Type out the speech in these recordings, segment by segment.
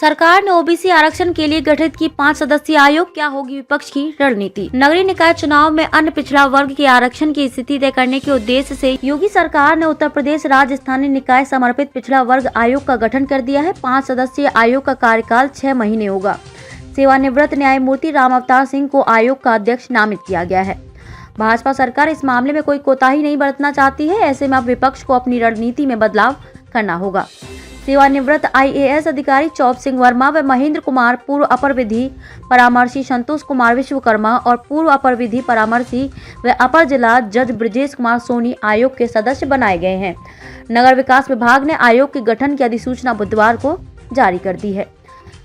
सरकार ने ओबीसी आरक्षण के लिए गठित की 5 सदस्यीय आयोग, क्या होगी विपक्ष की रणनीति। नगरीय निकाय चुनाव में अन्य पिछड़ा वर्ग के आरक्षण की स्थिति तय करने के उद्देश्य से योगी सरकार ने उत्तर प्रदेश राज्य स्थानीय निकाय समर्पित पिछड़ा वर्ग आयोग का गठन कर दिया है। 5 सदस्यीय आयोग का कार्यकाल 6 महीने होगा। सेवानिवृत्त न्यायमूर्ति राम अवतार सिंह को आयोग का अध्यक्ष नामित किया गया है। भाजपा सरकार इस मामले में कोई कोताही नहीं बरतना चाहती है। ऐसे में अब विपक्ष को अपनी रणनीति में बदलाव करना होगा। सेवानिवृत्त आईएएस अधिकारी चौप सिंह वर्मा व महेंद्र कुमार, पूर्व अपर विधि परामर्शी संतोष कुमार विश्वकर्मा और पूर्व अपर विधि परामर्शी व अपर जिला जज ब्रजेश कुमार सोनी आयोग के सदस्य बनाए गए हैं। नगर विकास विभाग ने आयोग के गठन की अधिसूचना बुधवार को जारी कर दी है।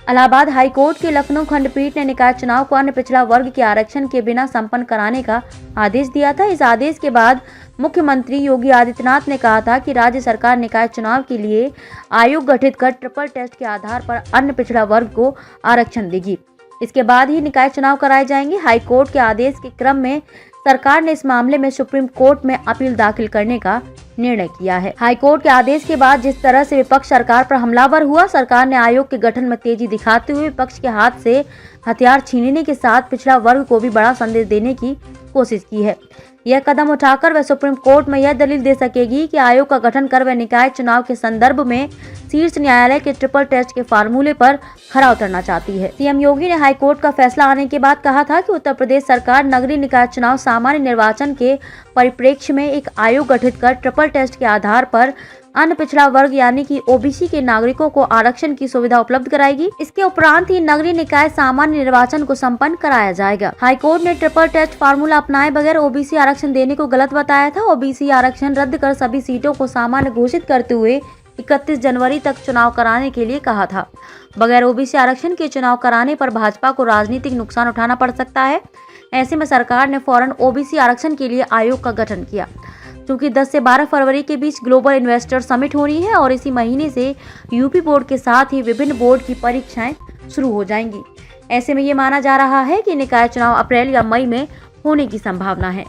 इलाहाबाद हाई कोर्ट के लखनऊ खंडपीठ ने निकाय चुनाव को अन्य पिछड़ा वर्ग के आरक्षण के बिना संपन्न कराने का आदेश दिया था। इस आदेश के बाद मुख्यमंत्री योगी आदित्यनाथ ने कहा था कि राज्य सरकार निकाय चुनाव के लिए आयोग गठित कर ट्रिपल टेस्ट के आधार पर अन्य पिछड़ा वर्ग को आरक्षण देगी। इसके बाद ही निकाय चुनाव कराए जाएंगे। हाई कोर्ट के आदेश के क्रम में सरकार ने इस मामले में सुप्रीम कोर्ट में अपील दाखिल करने का निर्णय किया है। हाई कोर्ट के आदेश के बाद जिस तरह से विपक्ष सरकार पर हमलावर हुआ, सरकार ने आयोग के गठन में तेजी दिखाते हुए विपक्ष के हाथ से हथियार छीनने के साथ पिछड़ा वर्ग को भी बड़ा संदेश देने की कोशिश की है। यह कदम उठाकर वह सुप्रीम कोर्ट में यह दलील दे सकेगी कि आयोग का गठन कर वह निकाय चुनाव के संदर्भ में शीर्ष न्यायालय के ट्रिपल टेस्ट के फार्मूले पर खरा उतरना चाहती है। सीएम योगी ने हाई कोर्ट का फैसला आने के बाद कहा था कि उत्तर प्रदेश सरकार नगरीय निकाय चुनाव सामान्य निर्वाचन के परिप्रेक्ष्य में एक आयोग गठित कर ट्रिपल टेस्ट के आधार पर अन्य पिछड़ा वर्ग यानी कि ओबीसी के नागरिकों को आरक्षण की सुविधा उपलब्ध कराएगी। इसके उपरांत ही नगरीय निकाय सामान्य निर्वाचन को संपन्न कराया जाएगा। हाईकोर्ट ने ट्रिपल टेस्ट फार्मूला अपनाए बगैर ओबीसी आरक्षण देने को गलत बताया था। ओबीसी आरक्षण रद्द कर सभी सीटों को सामान्य घोषित करते हुए 31 जनवरी तक चुनाव कराने के लिए कहा था। बगैर ओबीसी आरक्षण के चुनाव कराने पर भाजपा को राजनीतिक नुकसान उठाना पड़ सकता है। ऐसे में सरकार ने फौरन ओबीसी आरक्षण के लिए आयोग का गठन किया। क्योंकि 10 से 12 फरवरी के बीच ग्लोबल इन्वेस्टर समिट हो रही है और इसी महीने से यूपी बोर्ड के साथ ही विभिन्न बोर्ड की परीक्षाएं शुरू हो जाएंगी। ऐसे में ये माना जा रहा है कि निकाय चुनाव अप्रैल या मई में होने की संभावना है।